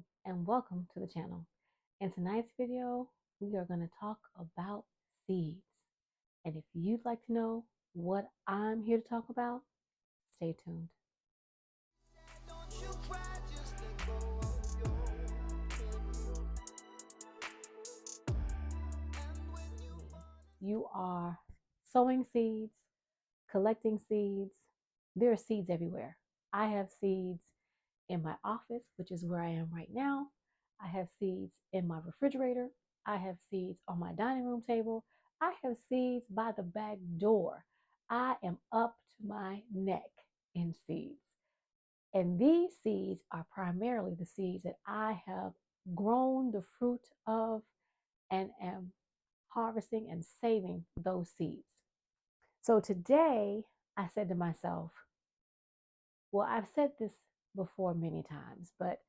morning and welcome to the channel. In tonight's video, we are going to talk about seeds. And if you'd like to know what I'm here to talk about, stay tuned. You are sowing seeds, collecting seeds. There are seeds everywhere. I have seeds in my office, which is where I am right now. I have seeds in my refrigerator. I have seeds on my dining room table. I have seeds by the back door. I am up to my neck in seeds. And these seeds are primarily the seeds that I have grown the fruit of and am harvesting and saving those seeds. So today I said to myself, well, I've said this before many times, but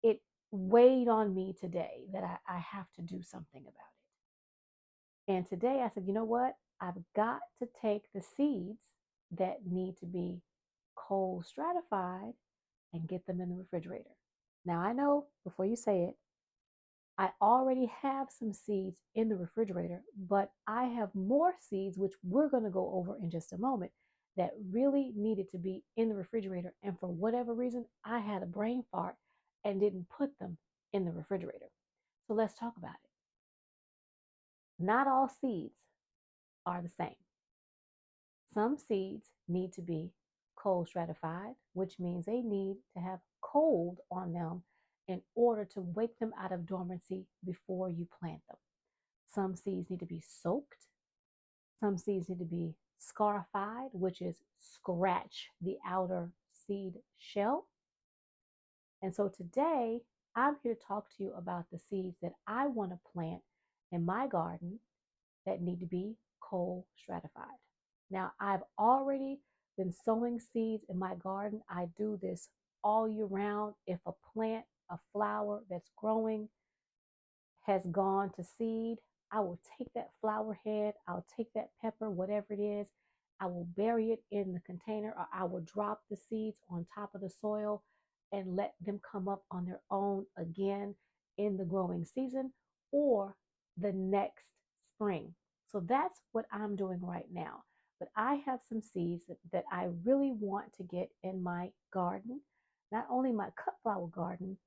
it weighed on me today that I have to do something about it. And today I said, you know what? I've got to take the seeds that need to be cold stratified and get them in the refrigerator. Now, I know before you say it, I already have some seeds in the refrigerator, but I have more seeds, which we're going to go over in just a moment, that really needed to be in the refrigerator. And for whatever reason, I had a brain fart and didn't put them in the refrigerator. So let's talk about it. Not all seeds are the same. Some seeds need to be cold stratified, which means they need to have cold on them in order to wake them out of dormancy before you plant them. Some seeds need to be soaked. Some seeds need to be scarified, which is scratch the outer seed shell. And so today, I'm here to talk to you about the seeds that I want to plant in my garden that need to be cold stratified. Now, I've already been sowing seeds in my garden. I do this all year round. If a plant, a flower that's growing has gone to seed, I will take that flower head, I'll take that pepper, whatever it is, I will bury it in the container, or I will drop the seeds on top of the soil and let them come up on their own again in the growing season or the next spring. So that's what I'm doing right now. But I have some seeds that I really want to get in my garden, not only my cut flower garden,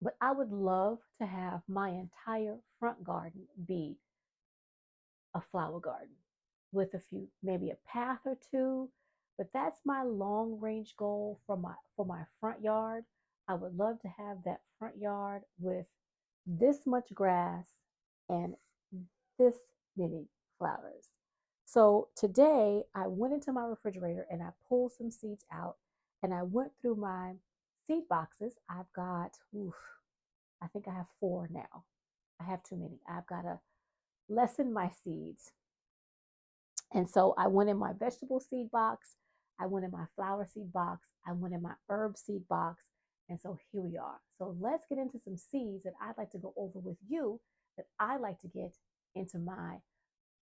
but I would love to have my entire front garden be a flower garden with a few, maybe a path or two. But that's my long range goal for my front yard. I would love to have that front yard with this much grass and this many flowers. So today I went into my refrigerator and I pulled some seeds out and I went through my seed boxes. I've got, I think I have 4 now. I have too many. I've got to lessen my seeds. And so I went in my vegetable seed box. I went in my flower seed box. I went in my herb seed box. And so here we are. So let's get into some seeds that I'd like to go over with you that I like to get into my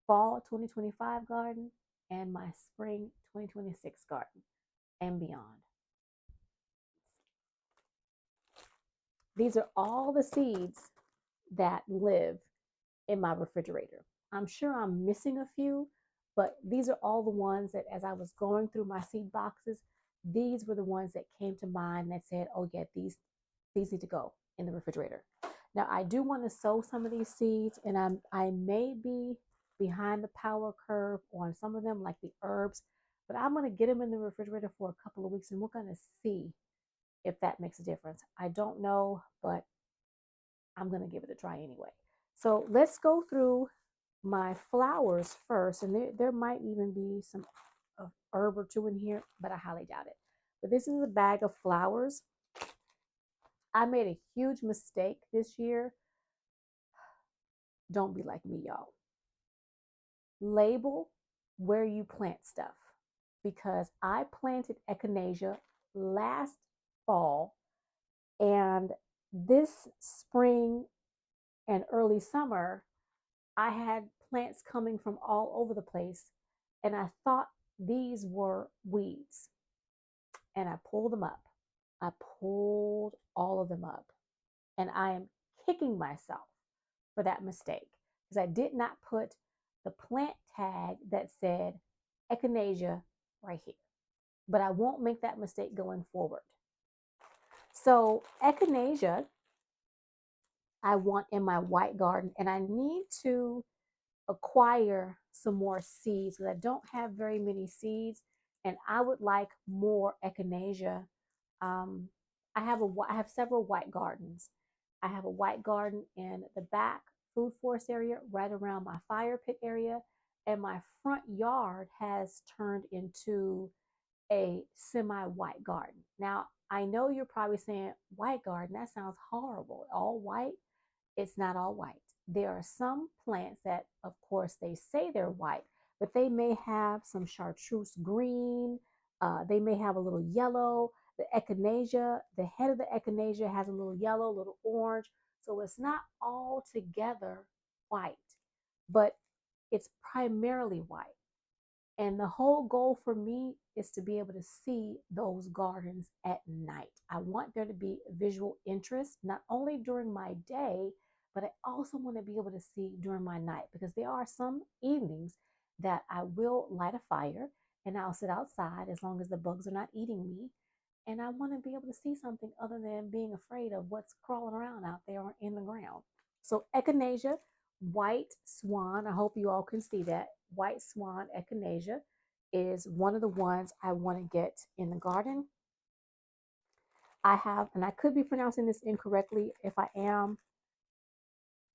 fall 2025 garden and my spring 2026 garden and beyond. These are all the seeds that live in my refrigerator. I'm sure I'm missing a few, but these are all the ones that as I was going through my seed boxes, these were the ones that came to mind that said, oh yeah, these need to go in the refrigerator. Now I do want to sow some of these seeds, and I may be behind the power curve on some of them, like the herbs, but I'm going to get them in the refrigerator for a couple of weeks and we're going to see if that makes a difference. I don't know, but I'm going to give it a try anyway. So let's go through my flowers first, and there might even be some herb or two in here, but I highly doubt it. But this is a bag of flowers. I made a huge mistake this year. Don't be like me, y'all. Label where you plant stuff, because I planted echinacea last fall, and this spring and early summer I had plants coming from all over the place, and I thought these were weeds, and I pulled them up I pulled all of them up, and I am kicking myself for that mistake because I did not put the plant tag that said echinacea right here. But I won't make that mistake going forward. So echinacea I want in my white garden, and I need to acquire some more seeds because I don't have very many seeds, and I would like more echinacea. Um, I have several white gardens. I have a white garden in the back food forest area, right around my fire pit area, and my front yard has turned into a semi-white garden. Now, I know you're probably saying, white garden, that sounds horrible. All white? It's not all white. There are some plants that, of course, they say they're white, but they may have some chartreuse green. They may have a little yellow. The echinacea, the head of the echinacea has a little yellow, a little orange. So it's not all together white, but it's primarily white. And the whole goal for me is to be able to see those gardens at night. I want there to be visual interest, not only during my day, but I also want to be able to see during my night because there are some evenings that I will light a fire and I'll sit outside as long as the bugs are not eating me. And I want to be able to see something other than being afraid of what's crawling around out there in the ground. So echinacea, white swan, I hope you all can see that. White swan echinacea is one of the ones I want to get in the garden. I have, and I could be pronouncing this incorrectly. If I am,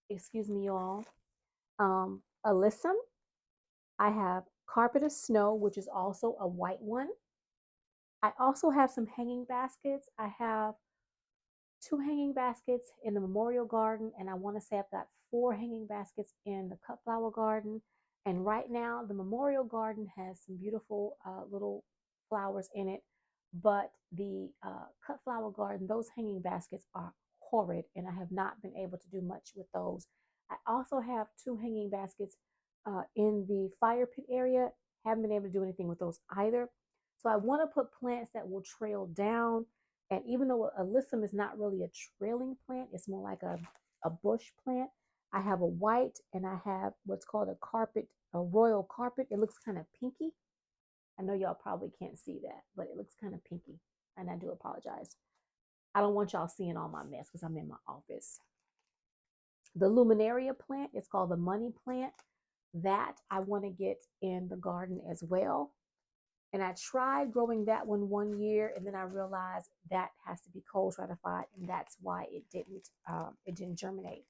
excuse me, y'all. Alyssum. I have carpet of snow, which is also a white one. I also have some hanging baskets. I have two hanging baskets in the memorial garden, and I want to say I've got four hanging baskets in the cut flower garden. And right now, the memorial garden has some beautiful little flowers in it, but the cut flower garden, those hanging baskets are horrid, and I have not been able to do much with those. I also have two hanging baskets in the fire pit area. Haven't been able to do anything with those either. So I want to put plants that will trail down, and even though alyssum is not really a trailing plant, it's more like a bush plant. I have a white and I have what's called a carpet, a royal carpet. It looks kind of pinky. I know y'all probably can't see that, but it looks kind of pinky. And I do apologize. I don't want y'all seeing all my mess because I'm in my office. The luminaria plant is called the money plant. That I want to get in the garden as well. And I tried growing that one year, and then I realized that has to be cold stratified, and that's why it didn't germinate.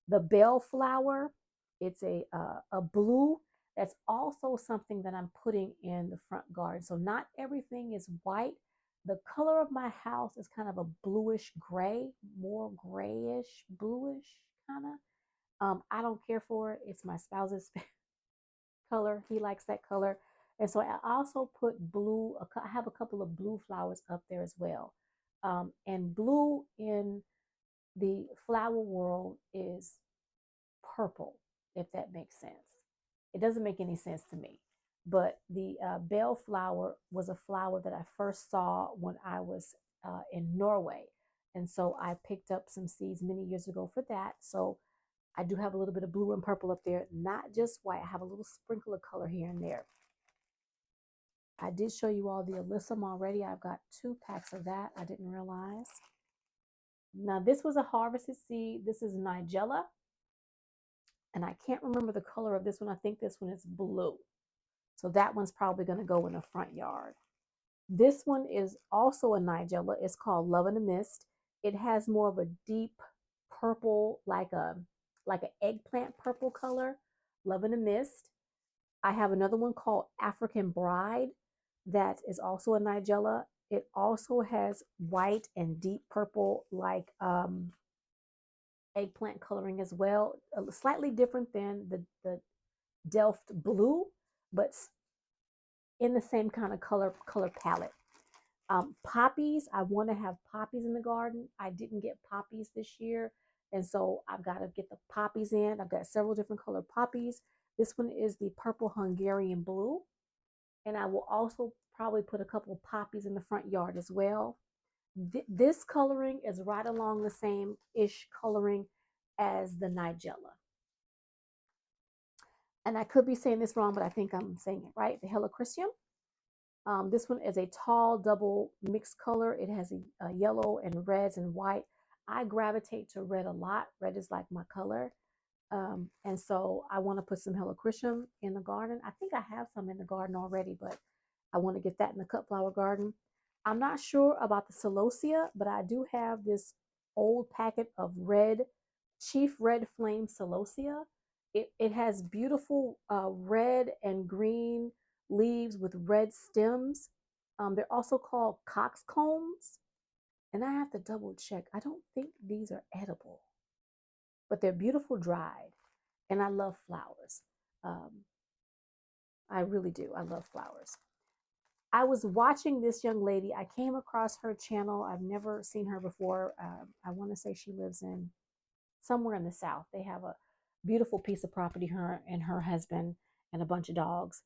The bellflower, it's a blue. That's also something that I'm putting in the front garden. So not everything is white. The color of my house is kind of a bluish gray, more grayish, bluish kind of. I don't care for it. It's my spouse's color. He likes that color. And so I also put blue, I have a couple of blue flowers up there as well. And blue in the flower world is purple, if that makes sense. It doesn't make any sense to me. But the bellflower was a flower that I first saw when I was in Norway. And so I picked up some seeds many years ago for that. So I do have a little bit of blue and purple up there, not just white. I have a little sprinkle of color here and there. I did show you all the alyssum already. I've got 2 packs of that. I didn't realize. Now, this was a harvested seed. This is Nigella. And I can't remember the color of this one. I think this one is blue. So that one's probably going to go in the front yard. This one is also a Nigella. It's called Love in the Mist. It has more of a deep purple, like an eggplant purple color. Love in the Mist. I have another one called African Bride that is also a Nigella. It also has white and deep purple, like eggplant coloring as well. Slightly different than the Delft blue, but in the same kind of color palette. Poppies, I want to have poppies in the garden. I didn't get poppies this year, and so I've got to get the poppies in. I've got several different color poppies. This one is the purple Hungarian blue. And I will also probably put a couple of poppies in the front yard as well. This coloring is right along the same-ish coloring as the Nigella. And I could be saying this wrong, but I think I'm saying it right. The Helichrysum. This one is a tall double mixed color. It has a yellow and reds and white. I gravitate to red a lot. Red is like my color. And so I want to put some helichrysum in the garden. I think I have some in the garden already, but I want to get that in the cut flower garden. I'm not sure about the celosia, but I do have this old packet of red, chief red flame celosia. It has beautiful red and green leaves with red stems. They're also called coxcombs. And I have to double check. I don't think these are edible, but they're beautiful dried. And I love flowers. Um, I really do. I love flowers. I was watching this young lady. I came across her channel. I've never seen her before. I want to say she lives in somewhere in the South. They have a beautiful piece of property, her and her husband and a bunch of dogs.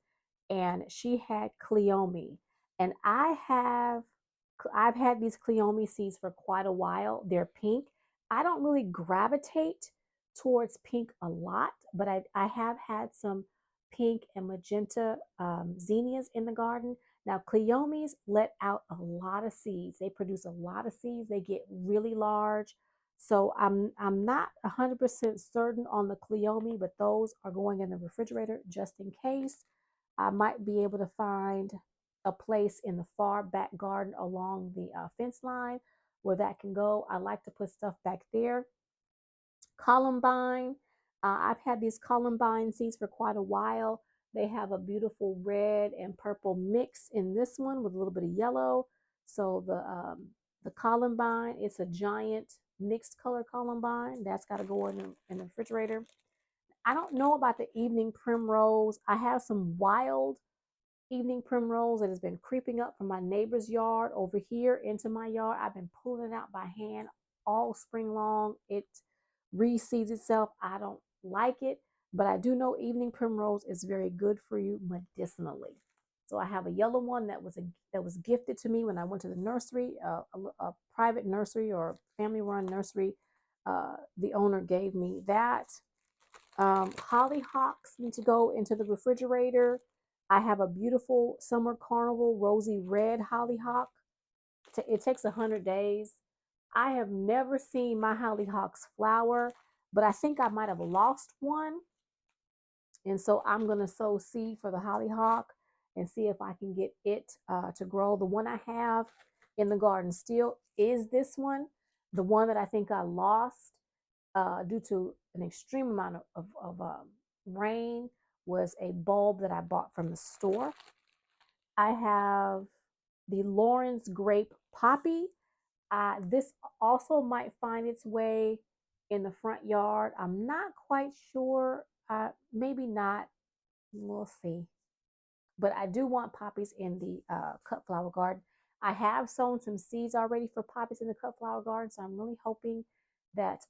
And she had Cleome. And I've had these Cleome seeds for quite a while. They're pink. I don't really gravitate towards pink a lot, but I have had some pink and magenta zinnias in the garden. Now, Cleomes let out a lot of seeds. They produce a lot of seeds. They get really large. So I'm not 100% certain on the Cleome, but those are going in the refrigerator just in case. I might be able to find a place in the far back garden along the fence line where that can go. I like to put stuff back there. Columbine. I've had these columbine seeds for quite a while. They have a beautiful red and purple mix in this one with a little bit of yellow. So the columbine, it's a giant mixed color columbine. That's got to go in the refrigerator. I don't know about the evening primrose. I have some wild evening primrose that has been creeping up from my neighbor's yard over here into my yard. I've been pulling it out by hand all spring long. It reseeds itself. I don't like it, but I do know evening primrose is very good for you medicinally. So I have a yellow one that was gifted to me when I went to the nursery, a private nursery or family-run nursery. The owner gave me that. Hollyhocks need to go into the refrigerator. I have a beautiful summer carnival rosy red hollyhock. It takes 100 days. I have never seen my hollyhocks flower, but I think I might have lost one. And so I'm going to sow seed for the hollyhock and see if I can get it to grow. The one I have in the garden still is this one. The one that I think I lost due to an extreme amount of rain was a bulb that I bought from the store. I have the Lawrence grape poppy. This also might find its way in the front yard. I'm not quite sure. Maybe not. We'll see. But I do want poppies in the cut flower garden. I have sown some seeds already for poppies in the cut flower garden, so I'm really hoping that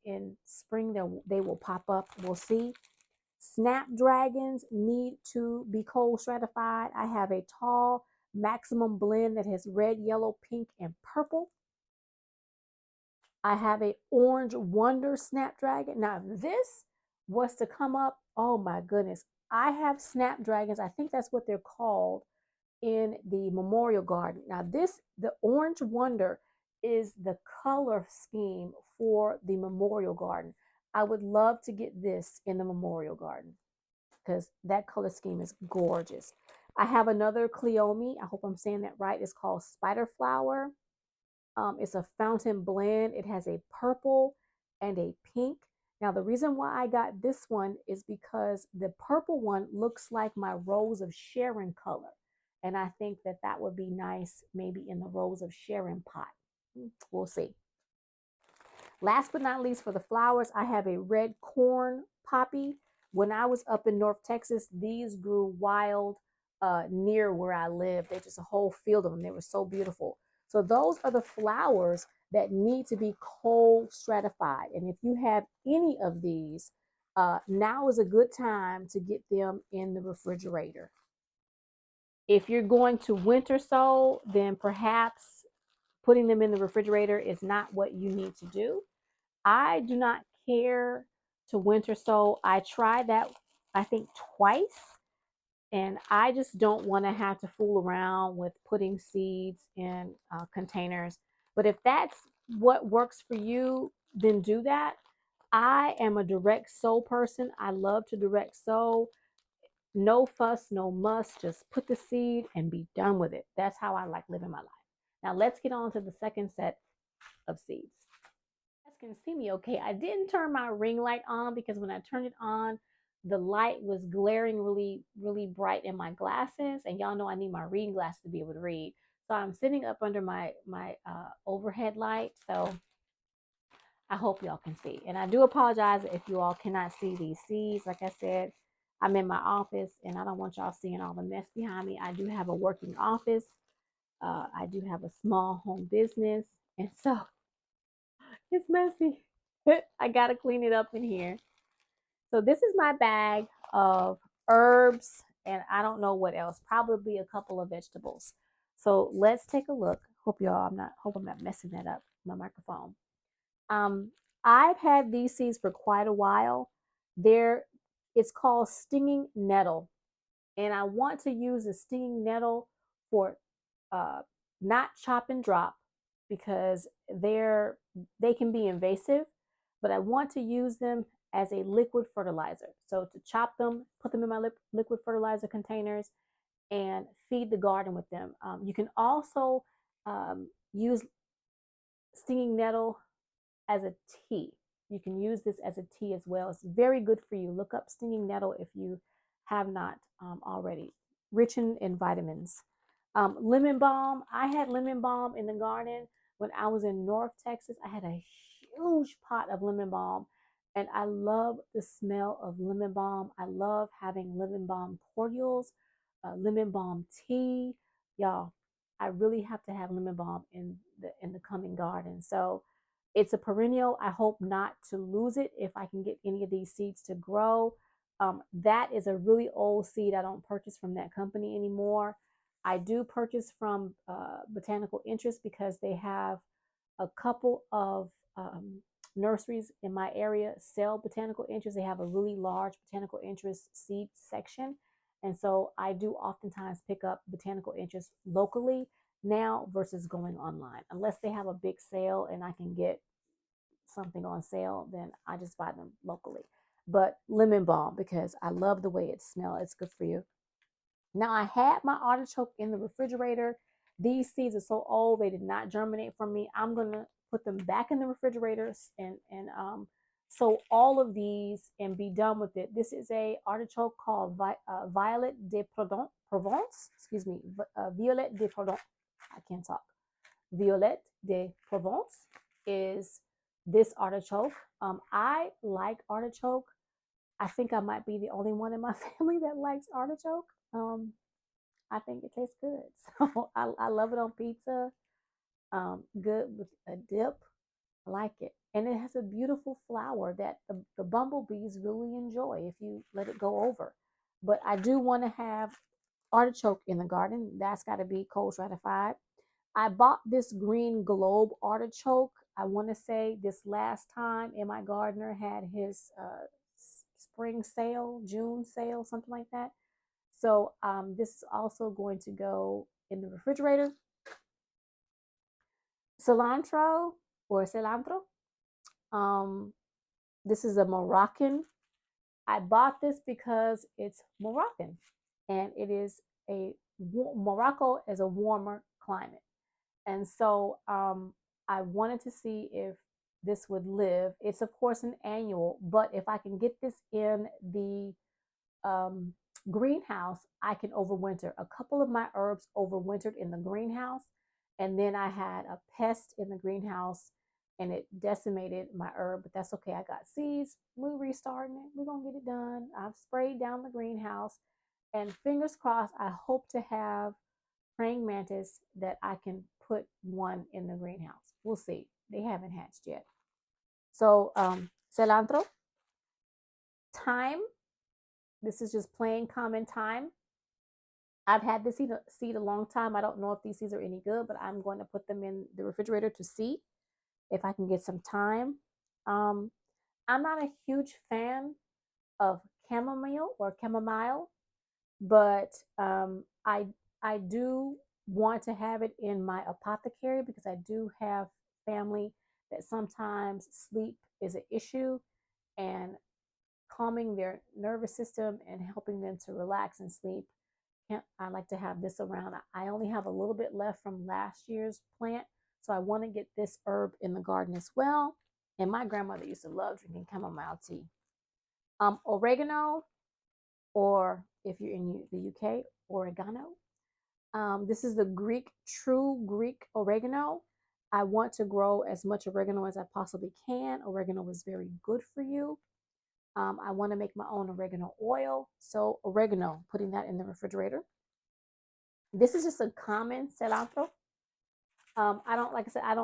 in spring they will pop up. We'll see. Snapdragons need to be cold stratified. I have a tall maximum blend that has red, yellow, pink, and purple. I have a orange wonder snapdragon. Now, if this was to come up, oh my goodness. I have snapdragons. I think that's what they're called in the memorial garden. Now, the orange wonder is the color scheme for the memorial garden. I would love to get this in the memorial garden because that color scheme is gorgeous. I have another Cleome. I hope I'm saying that right. It's called Spider Flower. It's a fountain blend. It has a purple and a pink. Now, the reason why I got this one is because the purple one looks like my Rose of Sharon color. And I think that that would be nice maybe in the Rose of Sharon pot. We'll see. Last but not least, for the flowers, I have a red corn poppy. When I was up in North Texas, these grew wild near where I lived. There's just a whole field of them. They were so beautiful. So those are the flowers that need to be cold stratified. And if you have any of these, now is a good time to get them in the refrigerator. If you're going to winter sow, then perhaps putting them in the refrigerator is not what you need to do. I do not care to winter sow. I tried that, I think, twice, and I just don't want to have to fool around with putting seeds in containers. But if that's what works for you, then do that. I am a direct sow person. I love to direct sow. No fuss, no muss. Just put the seed and be done with it. That's how I like living my life. Now let's get on to the second set of seeds. You guys can see me okay. I didn't turn my ring light on because when I turned it on, the light was glaring really, really bright in my glasses. And y'all know I need my reading glasses to be able to read. So I'm sitting up under my overhead light. So I hope y'all can see. And I do apologize if you all cannot see these seeds. Like I said, I'm in my office and I don't want y'all seeing all the mess behind me. I do have a working office. I do have a small home business. And so it's messy. I got to clean it up in here. So this is my bag of herbs and I don't know what else. Probably a couple of vegetables. So let's take a look. Hope I'm not messing that up, my microphone. Um, I've had these seeds for quite a while. It's called stinging nettle, and I want to use the stinging nettle for uh, not chop and drop because they can be invasive, but I want to use them as a liquid fertilizer. So to chop them, put them in my liquid fertilizer containers, and feed the garden with them. You can also use stinging nettle as a tea. You can use this as a tea as well. It's very good for you. Look up stinging nettle if you have not already. Rich in vitamins. Lemon balm. I had lemon balm in the garden when I was in North Texas. I had a huge pot of lemon balm, and I love the smell of lemon balm. I love having lemon balm cordials, lemon balm tea. Y'all, I really have to have lemon balm in the coming garden. So it's a perennial. I hope not to lose it if I can get any of these seeds to grow. That is a really old seed. I don't purchase from that company anymore. I do purchase from Botanical Interest because they have a couple of nurseries in my area sell botanical interest. They have a really large botanical interest seed section. And so I do oftentimes pick up botanical interest locally now versus going online. Unless they have a big sale and I can get something on sale, then I just buy them locally. But lemon balm, because I love the way it smells. It's good for you. Now I had my artichoke in the refrigerator. These seeds are so old, they did not germinate for me. I'm gonna put them back in the refrigerator and sow all of these and be done with it. This is a artichoke called Violet de Provence. Excuse me, Violet de Provence. I can't talk. Violet de Provence is this artichoke. I like artichoke. I think I might be the only one in my family that likes artichoke. I think it tastes good. So I love it on pizza. Good with a dip. I like it. And it has a beautiful flower that the bumblebees really enjoy if you let it go over. But I do want to have artichoke in the garden. That's got to be cold stratified. I bought this green globe artichoke. I want to say this last time in my gardener had his spring sale, June sale, something like that. So this is also going to go in the refrigerator. Cilantro or cilantro. This is a Moroccan. I bought this because it's Moroccan and it is Morocco is a warmer climate. And so I wanted to see if this would live. It's of course an annual, but if I can get this in the um, greenhouse, I can overwinter. A couple of my herbs overwintered in the greenhouse, and then I had a pest in the greenhouse and it decimated my herb, but that's okay. I got seeds. We're restarting it. We're going to get it done. I've sprayed down the greenhouse, and fingers crossed, I hope to have praying mantis that I can put one in the greenhouse. We'll see. They haven't hatched yet. So, cilantro, thyme. This is just plain common thyme. I've had this seed a long time. I don't know if these seeds are any good, but I'm going to put them in the refrigerator to see if I can get some time. Um, I'm not a huge fan of chamomile, but I do want to have it in my apothecary because I do have family that sometimes sleep is an issue, and calming their nervous system and helping them to relax and sleep. I like to have this around. I only have a little bit left from last year's plant, so I want to get this herb in the garden as well. And my grandmother used to love drinking chamomile tea. Oregano, or if you're in the UK, oregano. This is the true Greek oregano. I want to grow as much oregano as I possibly can. Oregano is very good for you. I want to make my own oregano oil. So oregano, putting that in the refrigerator. This is just a common cilantro. I don't, like I said, I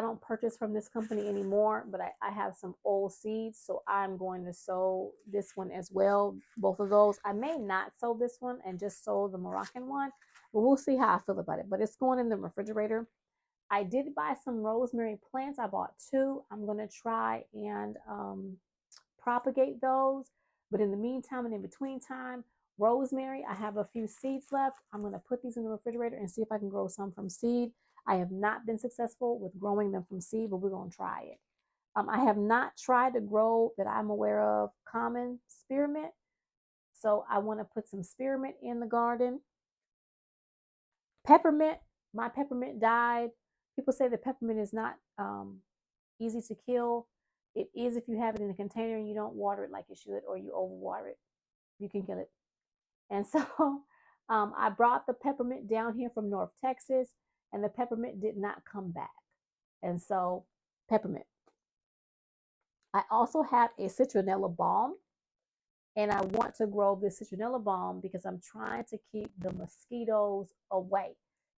don't purchase from this company anymore, but I have some old seeds, so I'm going to sow this one as well. Both of those. I may not sow this one and just sow the Moroccan one, but we'll see how I feel about it. But it's going in the refrigerator. I did buy some rosemary plants. I bought two. I'm going to try and propagate those. But in the meantime and in between time, rosemary, I have a few seeds left. I'm going to put these in the refrigerator and see if I can grow some from seed. I have not been successful with growing them from seed, but we're going to try it. I have not tried to grow, that I'm aware of, common spearmint. So I want to put some spearmint in the garden. Peppermint, my peppermint died. People say that peppermint is not easy to kill. It is if you have it in a container and you don't water it like you should, or you overwater it. You can kill it. And so I brought the peppermint down here from North Texas, and the peppermint did not come back. And so, peppermint. I also have a citronella balm, and I want to grow this citronella balm because I'm trying to keep the mosquitoes away,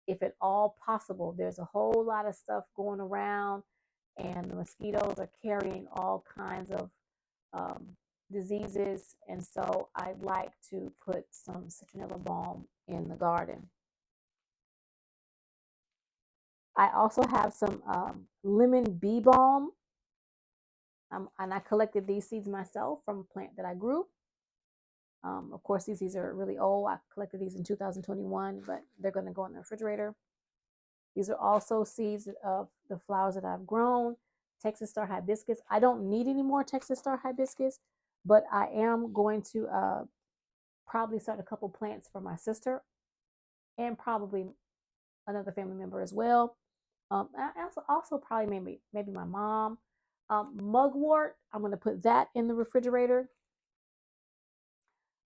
if at all possible. There's a whole lot of stuff going around, and the mosquitoes are carrying all kinds of diseases, and so I'd like to put some citronella balm in the garden. I also have some lemon bee balm, and I collected these seeds myself from a plant that I grew. Of course, these are really old. I collected these in 2021, but they're going to go in the refrigerator. These are also seeds of the flowers that I've grown. Texas Star Hibiscus. I don't need any more Texas Star Hibiscus, but I am going to probably start a couple plants for my sister and probably another family member as well. Also probably maybe my mom. Mugwort, I'm going to put that in the refrigerator.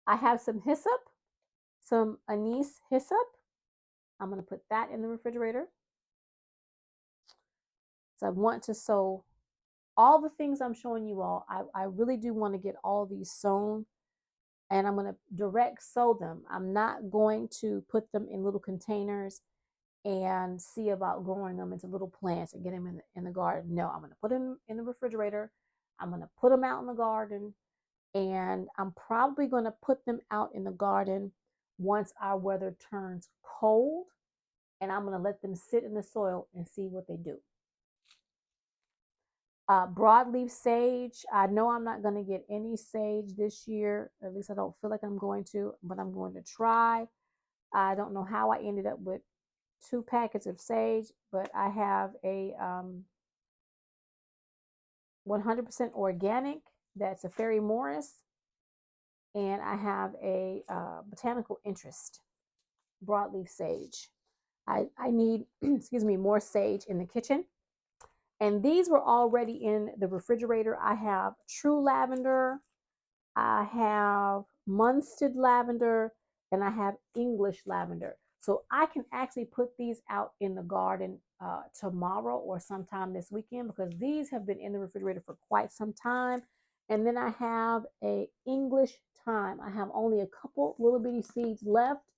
I have some hyssop, some anise hyssop. I'm going to put that in the refrigerator. So I want to sow all the things I'm showing you all. I really do want to get all these sown, and I'm going to direct sow them. I'm not going to put them in little containers and see about growing them into little plants and get them in the garden. No, I'm going to put them in the refrigerator. I'm going to put them out in the garden, and I'm probably going to put them out in the garden once our weather turns cold, and I'm going to let them sit in the soil and see what they do. Broadleaf sage. I know I'm not going to get any sage this year. At least I don't feel like I'm going to, but I'm going to try. I don't know how I ended up with 2 packets of sage, but I have a 100% organic that's a Fairy Morris, and I have a botanical interest broadleaf sage. I need, excuse me, more sage in the kitchen. And these were already in the refrigerator. I have true lavender, I have Munstead lavender, and I have English lavender. So I can actually put these out in the garden tomorrow or sometime this weekend, because these have been in the refrigerator for quite some time. And then I have a English thyme. I have only a couple little bitty seeds left.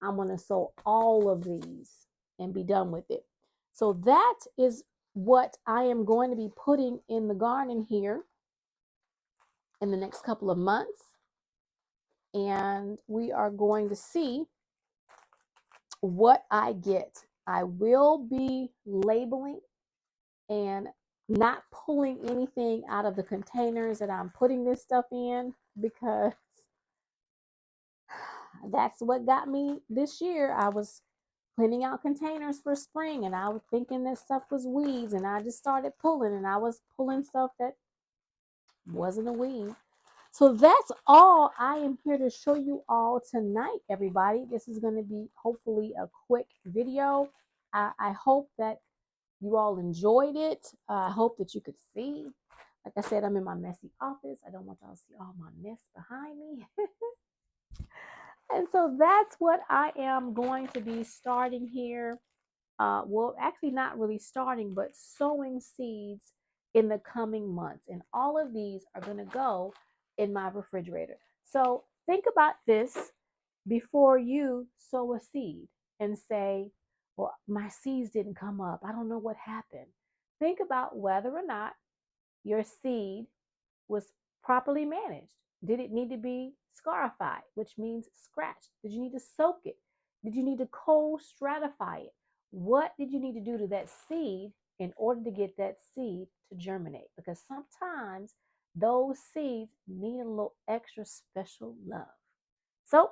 I'm going to sow all of these and be done with it. So that is what I am going to be putting in the garden here in the next couple of months. And we are going to see what I get. I will be labeling and not pulling anything out of the containers that I'm putting this stuff in, because that's what got me this year. I was cleaning out containers for spring and I was thinking that stuff was weeds, and I just started pulling, and I was pulling stuff that wasn't a weed. So that's all I am here to show you all tonight, everybody. This is going to be hopefully a quick video. I hope that you all enjoyed it. I hope that you could see. Like I said, I'm in my messy office. I don't want y'all to see all my mess behind me. And so that's what I am going to be starting here. Well, actually, not really starting, but sowing seeds in the coming months. And all of these are going to go in my refrigerator. So think about this before you sow a seed and say, well, my seeds didn't come up. I don't know what happened. Think about whether or not your seed was properly managed. Did it need to be scarified, which means scratched? Did you need to soak it? Did you need to cold stratify it? What did you need to do to that seed in order to get that seed to germinate? Because sometimes those seeds need a little extra special love. So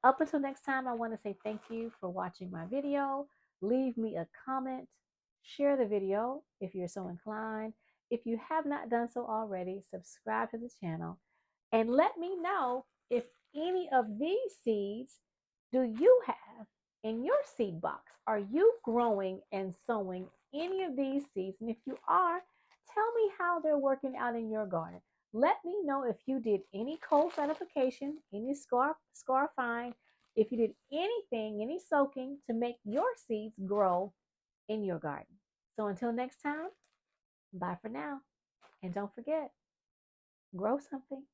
up until next time, I want to say thank you for watching my video. Leave me a comment, share the video if you're so inclined. If you have not done so already, subscribe to the channel and let me know if any of these seeds do you have in your seed box. Are you growing and sowing any of these seeds? And if you are, tell me how they're working out in your garden. Let me know if you did any cold stratification, any scarifying, if you did anything, any soaking to make your seeds grow in your garden. So until next time, bye for now. And don't forget, grow something.